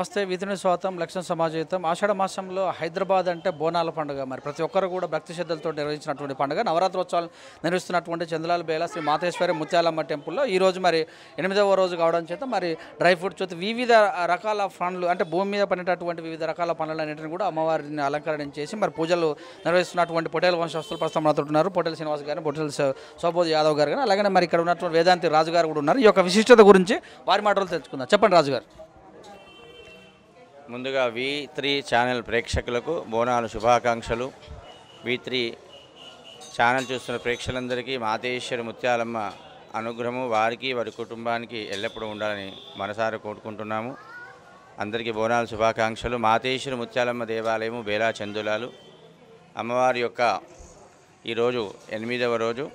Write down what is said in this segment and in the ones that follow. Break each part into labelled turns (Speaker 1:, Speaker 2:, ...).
Speaker 1: నమస్తే వీధిని స్వాగతం లక్ష్యం సమాజయుతం ఆషాఢ మాసంలో హైదరాబాద్ అంటే బోనాల పండుగ మరి ప్రతి ఒక్కరు కూడా భక్తి శ్రద్ధలతో నిర్వహించినటువంటి పండుగ నవరాత్రోత్సవాలు నిర్వహిస్తున్నటువంటి చంద్రలాల్ బేలా శ్రీ మాతేశ్వరి ముత్యాలమ్మ టెంపుల్లో ఈ రోజు మరి 8వ రోజు కావడం చేత మరి డ్రై ఫ్రూట్స్ వివిధ రకాల పండ్లు అంటే భూమి మీద పడినటువంటి వివిధ రకాల పండ్లన్నింటిని కూడా అమ్మవారిని అలంకరణ చేసి మరి పూజలు నిర్వహిస్తున్నటువంటి పొటేల్ వంశస్థులు ప్రస్తుతం మనతోటున్నారు. పొటేల్ శ్రీనివాస్ గారు, పొటేల్ సౌబోధ్ యాదవ్ గారు కానీ అలాగే మరి ఇక్కడ ఉన్నటువంటి వేదాంతి రాజు గారు కూడా ఉన్నారు. ఈ యొక్క విశిష్టత గురించి వారి మాటలు తెలుసుకుందాం. చెప్పండి రాజు గారు.
Speaker 2: ముందుగా V3 ఛానల్ ప్రేక్షకులకు బోనాలు శుభాకాంక్షలు. V3 ఛానల్ చూస్తున్న ప్రేక్షకులందరికీ మాతేశ్వరి ముత్యాలమ్మ అనుగ్రహము వారికి వారి కుటుంబానికి ఎల్లప్పుడూ ఉండాలని మనసారా కోరుకుంటున్నాము. అందరికీ బోనాలు శుభాకాంక్షలు. మాతేశ్వరి ముత్యాలమ్మ దేవాలయము బేలా చందులాలు అమ్మవారి యొక్క ఈరోజు 8వ రోజు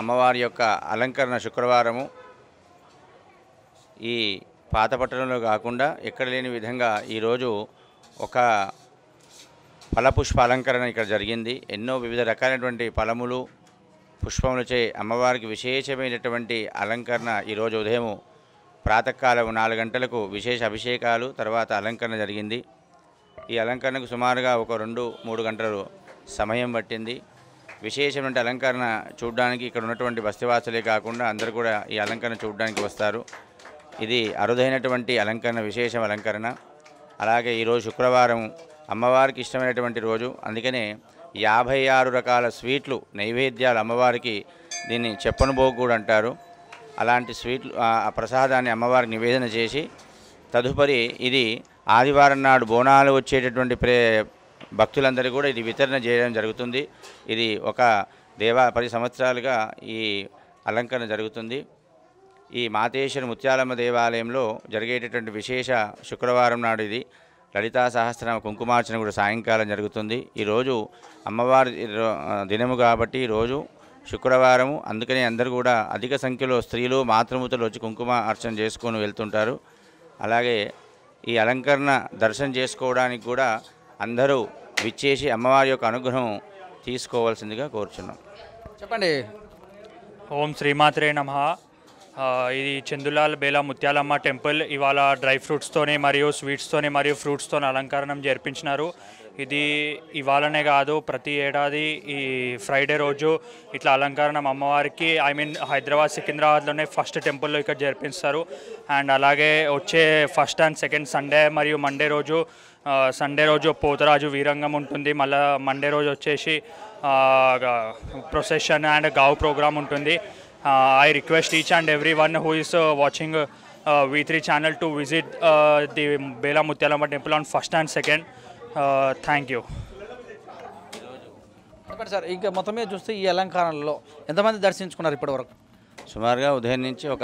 Speaker 2: అమ్మవారి యొక్క అలంకరణ శుక్రవారము. ఈ పాత పట్టణంలో కాకుండా ఎక్కడ లేని విధంగా ఈరోజు ఒక ఫలపుష్ప అలంకరణ ఇక్కడ జరిగింది. ఎన్నో వివిధ రకాలైనటువంటి ఫలములు పుష్పములచే అమ్మవారికి విశేషమైనటువంటి అలంకరణ ఈరోజు ఉదయం ప్రాతకాలం 4 గంటలకు విశేష అభిషేకాలు తర్వాత అలంకరణ జరిగింది. ఈ అలంకరణకు సుమారుగా ఒక 2-3 గంటలు సమయం పట్టింది. విశేషమైన అలంకరణ చూడడానికి ఇక్కడ ఉన్నటువంటి బస్తీవాసులే కాకుండా అందరూ కూడా ఈ అలంకరణ చూడడానికి వస్తారు. ఇది అరుదైనటువంటి అలంకరణ, విశేషం అలంకరణ. అలాగే ఈరోజు శుక్రవారం అమ్మవారికి ఇష్టమైనటువంటి రోజు, అందుకనే 56 రకాల స్వీట్లు నైవేద్యాలు అమ్మవారికి, దీన్ని చెప్పనుబోగు కూడా అంటారు. అలాంటి స్వీట్లు ఆ ప్రసాదాన్ని అమ్మవారికి నివేదన చేసి తదుపరి ఇది ఆదివారం నాడు బోనాలు వచ్చేటటువంటి భక్తులందరూ కూడా ఇది వితరణ చేయడం జరుగుతుంది. ఇది ఒక 10 సంవత్సరాలుగా ఈ అలంకరణ జరుగుతుంది. ఈ మాతేశ్వరి ముత్యాలమ్మ దేవాలయంలో జరిగేటటువంటి విశేష శుక్రవారం నాడు ఇది లలితా సహస్రనామ కుంకుమార్చన కూడా సాయంకాలం జరుగుతుంది. ఈరోజు అమ్మవారి దినము కాబట్టి ఈరోజు శుక్రవారము, అందుకని అందరూ కూడా అధిక సంఖ్యలో స్త్రీలు మాతృమూర్తులు వచ్చి కుంకుమ అర్చన చేసుకొని వెళ్తుంటారు. అలాగే ఈ అలంకరణ దర్శనం చేసుకోవడానికి కూడా అందరూ విచ్చేసి అమ్మవారి యొక్క అనుగ్రహం తీసుకోవాల్సిందిగా కోరుచున్నాం.
Speaker 1: చెప్పండి.
Speaker 3: ఓం శ్రీమాత్రే నమః. ఇది చందులాల్ బేలా ముత్యాలమ్మ టెంపుల్ ఇవాళ డ్రై ఫ్రూట్స్తోనే మరియు స్వీట్స్తోనే మరియు ఫ్రూట్స్తో అలంకరణం జరిపించినారు. ఇది ఇవాళనే కాదు, ప్రతి ఏడాది ఈ ఫ్రైడే రోజు ఇట్లా అలంకరణం అమ్మవారికి హైదరాబాద్ సికింద్రాబాద్లోనే ఫస్ట్ టెంపుల్లో ఇక్కడ జరిపిస్తారు. అండ్ అలాగే వచ్చే ఫస్ట్ అండ్ సెకండ్ సండే మరియు సండే రోజు పోతరాజు వీరంగం ఉంటుంది. మళ్ళీ మండే రోజు వచ్చేసి ప్రొసెషన్ అండ్ గావ్ ప్రోగ్రామ్ ఉంటుంది. I request each and everyone who is watching V3 channel to visit the Bela Mutyalama temple on 1st and 2nd. Thank you.
Speaker 1: చెప్పండి sir, ఇంకా మొత్తం మీద చూస్తే ఈ అలంకరణలో ఎంతమంది దర్శించుకున్నారు ఇప్పటివరకు?
Speaker 2: సుమారుగా ఉదయం నుంచి ఒక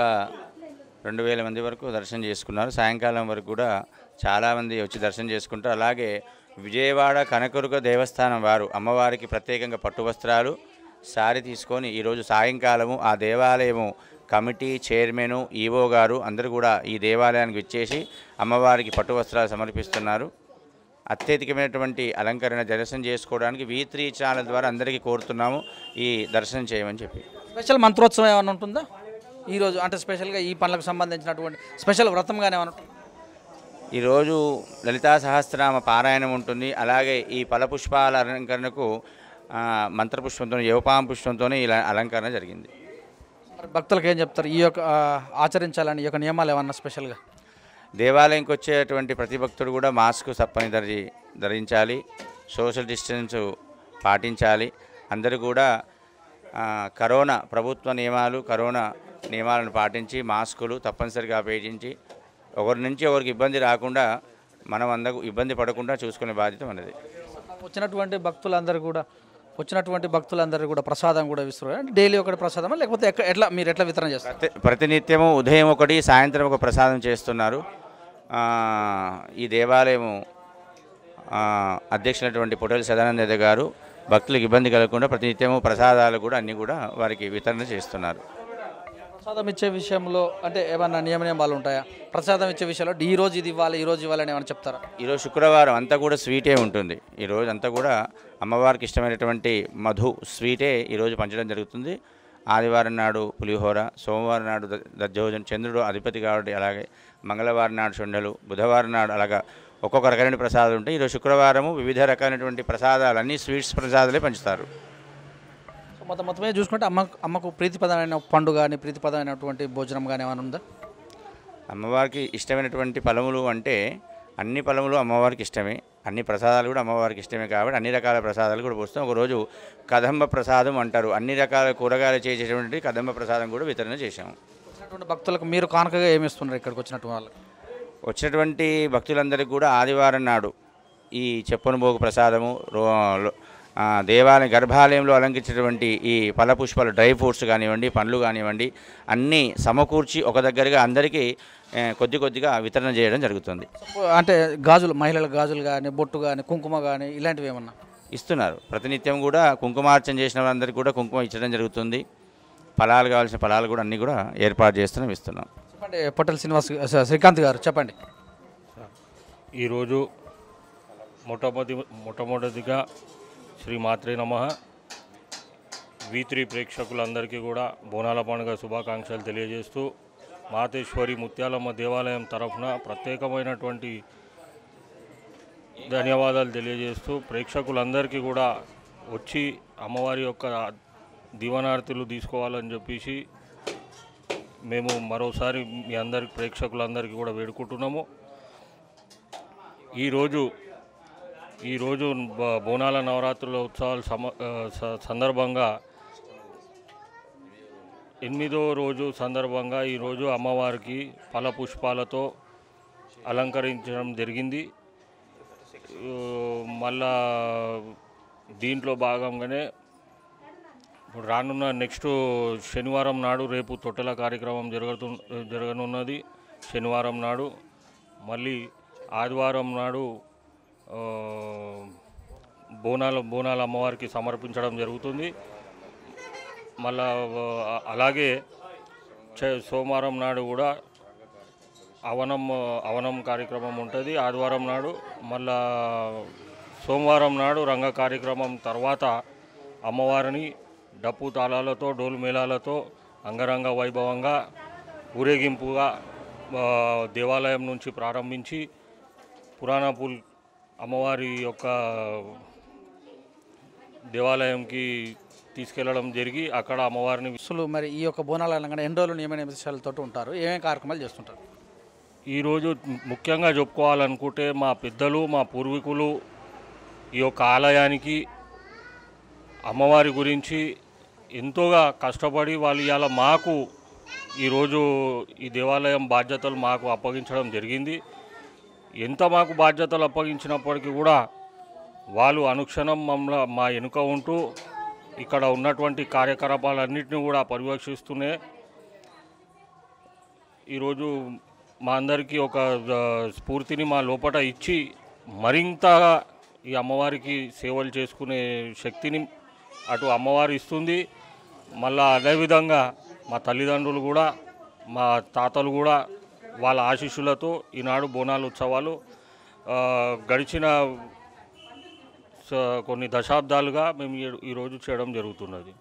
Speaker 2: 2000 మంది వరకు దర్శనం చేసుకున్నారు. సాయంకాలం వరకు కూడా చాలామంది వచ్చి దర్శనం చేసుకుంటారు. అలాగే విజయవాడ కనకదుర్గ దేవస్థానం వారు అమ్మవారికి ప్రత్యేకంగా పట్టు వస్త్రాలు సారి తీసుకొని ఈరోజు సాయంకాలము ఆ దేవాలయము కమిటీ చైర్మన్ ఈవో గారు అందరూ కూడా ఈ దేవాలయానికి విచ్చేసి అమ్మవారికి పట్టు వస్త్రాలు సమర్పిస్తున్నారు. అత్యధికమైనటువంటి అలంకరణ దర్శనం చేసుకోవడానికి V3 ఛానల్ ద్వారా అందరికీ కోరుతున్నాము ఈ దర్శనం చేయమని చెప్పి.
Speaker 1: స్పెషల్ మంత్రోత్సవం ఏమైనా ఉంటుందా ఈరోజు? అంటే స్పెషల్గా ఈ పనులకు సంబంధించినటువంటి స్పెషల్ వ్రతంగానే ఏమైనా ఉంటుంది?
Speaker 2: ఈరోజు లలితా సహస్రనామ పారాయణం ఉంటుంది. అలాగే ఈ ఫలపుష్పాల అలంకరణకు మంత్రపుష్పంతో యువపాం పుష్పంతోనే ఇలా అలంకరణ జరిగింది.
Speaker 1: భక్తులకు ఏం చెప్తారు ఈ యొక్క ఆచరించాలని ఈ యొక్క నియమాలు ఏమన్నా స్పెషల్గా?
Speaker 2: దేవాలయంకి వచ్చేటువంటి ప్రతి భక్తుడు కూడా మాస్క్ తప్పని ధరించాలి, సోషల్ డిస్టెన్స్ పాటించాలి. అందరూ కూడా ప్రభుత్వ కరోనా నియమాలను పాటించి మాస్కులు తప్పనిసరిగా ఉపయోగించి ఒకరి నుంచి ఒకరికి ఇబ్బంది రాకుండా మనం అందరూ ఇబ్బంది పడకుండా చూసుకునే బాధ్యత మనది.
Speaker 1: వచ్చినటువంటి భక్తులందరూ కూడా ప్రసాదం కూడా ఇస్తారు. డైలీ ఒకటి ప్రసాదమా లేకపోతే మీరు ఎట్లా వితరణ చేస్తారు?
Speaker 2: ప్రతినిత్యము ఉదయం ఒకటి సాయంత్రం ఒక ప్రసాదం చేస్తున్నారు. ఈ దేవాలయము అధ్యక్షులైనటువంటి పొటేల్ సదానంద గారు భక్తులకు ఇబ్బంది కలగకుండా ప్రతినిత్యము ప్రసాదాలు కూడా అన్నీ కూడా వారికి వితరణ చేస్తున్నారు.
Speaker 1: ప్రసాదం ఇచ్చే విషయంలో అంటే ఏమన్నా నియమాలు ఉంటాయా? ప్రసాదం ఇచ్చే విషయంలో ఈ రోజు ఇది ఇవ్వాలి ఈ రోజు ఇవ్వాలని ఏమైనా చెప్తారా?
Speaker 2: ఈరోజు శుక్రవారం అంతా కూడా స్వీటే ఉంటుంది. ఈరోజు అంతా కూడా అమ్మవారికి ఇష్టమైనటువంటి మధు స్వీటే ఈరోజు పంచడం జరుగుతుంది. ఆదివారం నాడు పులిహోర, సోమవారం నాడు దద్దోజనం, చంద్రుడు అధిపతి కాబట్టి అలాగే మంగళవారం నాడు శొండలు, బుధవారం నాడు అలాగా ఒక్కొక్క రకమైన ప్రసాదాలు ఉంటాయి. ఈరోజు శుక్రవారము వివిధ రకాలైనటువంటి ప్రసాదాలు అన్నీ స్వీట్స్ ప్రసాదాలే పంచుతారు.
Speaker 1: సో మొత్తమే చూసుకుంటే అమ్మకు ప్రీతిపదమైన పండుగ కానీ ప్రీతిపదమైనటువంటి భోజనం కానీ ఏమైనా ఉందా?
Speaker 2: అమ్మవారికి ఇష్టమైనటువంటి ఫలములు అంటే అన్ని ఫలములు అమ్మవారికి ఇష్టమే, అన్ని ప్రసాదాలు కూడా అమ్మవారికి ఇష్టమే కాబట్టి అన్ని రకాల ప్రసాదాలు కూడా పోస్తాం. ఒకరోజు కదంబ ప్రసాదం అంటారు, అన్ని రకాల కూరగాయలు చేసేటువంటి కదంబ ప్రసాదం కూడా వితరణ చేశాము.
Speaker 1: వచ్చినటువంటి భక్తులకు మీరు కానుకగా ఏమి ఇస్తున్నారు ఇక్కడికి వచ్చినటువంటి వాళ్ళకి?
Speaker 2: వచ్చినటువంటి భక్తులందరికీ కూడా ఆదివారం నాడు ఈ చెప్పనుబోగు ప్రసాదము, దేవాలయ గర్భాలయంలో అలంకరించినటువంటి ఈ ఫలపుష్పాలు, డ్రై ఫ్రూట్స్ కానివ్వండి, పండ్లు కానివ్వండి, అన్నీ సమకూర్చి ఒక దగ్గరగా అందరికీ కొద్దిగా వితరణ చేయడం జరుగుతుంది.
Speaker 1: అంటే గాజులు, మహిళల గాజులు కానీ, బొట్టు కానీ, కుంకుమ కానీ ఇలాంటివి ఏమన్నా
Speaker 2: ఇస్తున్నారు. ప్రతినిత్యం కూడా కుంకుమార్చన చేసిన వారందరికీ కూడా కుంకుమ ఇచ్చడం జరుగుతుంది. ఫలాలు కావాల్సిన ఫలాలు కూడా అన్నీ కూడా ఏర్పాటు చేస్తున్నాం, ఇస్తున్నాం.
Speaker 1: చెప్పండి పొట్టెల శ్రీకాంత్ గారు చెప్పండి.
Speaker 4: ఈరోజు మొట్టమొదటిగా శ్రీ మాత్రే నమః V3 ప్రేక్షకులందరికీ కూడా బోనాల పండుగ శుభాకాంక్షలు తెలియజేస్తూ మాతేశ్వరి ముత్యాలమ్మ దేవాలయం తరఫున ప్రత్యేకమైనటువంటి ధన్యవాదాలు తెలియజేస్తూ ప్రేక్షకులందరికీ కూడా వచ్చి అమ్మవారి యొక్క దీవనార్తులు తీసుకోవాలని చెప్పేసి మేము మరోసారి మీ అందరికి ప్రేక్షకులందరికీ కూడా వేడుకుంటున్నాము. ఈరోజు బోనాల నవరాత్రుల ఉత్సవాల సందర్భంగా 8వ రోజు సందర్భంగా ఈరోజు అమ్మవారికి ఫల పుష్పాలతో అలంకరించడం జరిగింది. మళ్ళా దీంట్లో భాగంగానే ఇప్పుడు రానున్న నెక్స్ట్ శనివారం నాడు రేపు తొట్టెల కార్యక్రమం జరగనున్నది. శనివారం నాడు మళ్ళీ ఆదివారం నాడు బోనాల అమ్మవారికి సమర్పించడం జరుగుతుంది. మళ్ళా అలాగే సోమవారం నాడు కూడా అవనం కార్యక్రమం ఉంటుంది ఆదివారం నాడు. మళ్ళా సోమవారం నాడు రంగ కార్యక్రమం తర్వాత అమ్మవారిని డప్పు తాళాలతో, డోలు మేళాలతో అంగరంగ వైభవంగా ఊరేగింపుగా దేవాలయం నుంచి ప్రారంభించి పురాణపూల్ అమ్మవారి యొక్క దేవాలయంకి తీసుకెళ్లడం జరిగి అక్కడ అమ్మవారిని
Speaker 1: మరి ఈ యొక్క బోనాల అనగానే ఎన్ని రోజులు నియమ నిమిషాలతో ఉంటారు, ఏమేమి కార్యక్రమాలు చేస్తుంటారు?
Speaker 4: ఈరోజు ముఖ్యంగా చెప్పుకోవాలనుకుంటే మా పెద్దలు, మా పూర్వీకులు ఈ యొక్క ఆలయానికి అమ్మవారి గురించి ఎంతోగా కష్టపడి వాళ్ళు ఇవాళ మాకు ఈరోజు ఈ దేవాలయం బాధ్యతలు మాకు అప్పగించడం జరిగింది. ఎంత మాకు బాధ్యతలు అప్పగించినప్పటికీ కూడా వాళ్ళు అనుక్షణం మా వెనుక ఉంటూ ఇక్కడ ఉన్నటువంటి కార్యకలాపాలన్నింటినీ కూడా పర్యవేక్షిస్తూనే ఈరోజు మా అందరికీ ఒక స్ఫూర్తిని మా లోపల ఇచ్చి మరింతగా ఈ అమ్మవారికి సేవలు చేసుకునే శక్తిని అటు అమ్మవారు ఇస్తుంది. మళ్ళా అదేవిధంగా మా తల్లిదండ్రులు కూడా, మా తాతలు కూడా వాళ్ళ ఆశీస్సులతో ఈనాడు బోనాల ఉత్సవాలు గడిచిన కొన్ని దశాబ్దాలుగా మేము ఈరోజు చేయడం జరుగుతున్నది.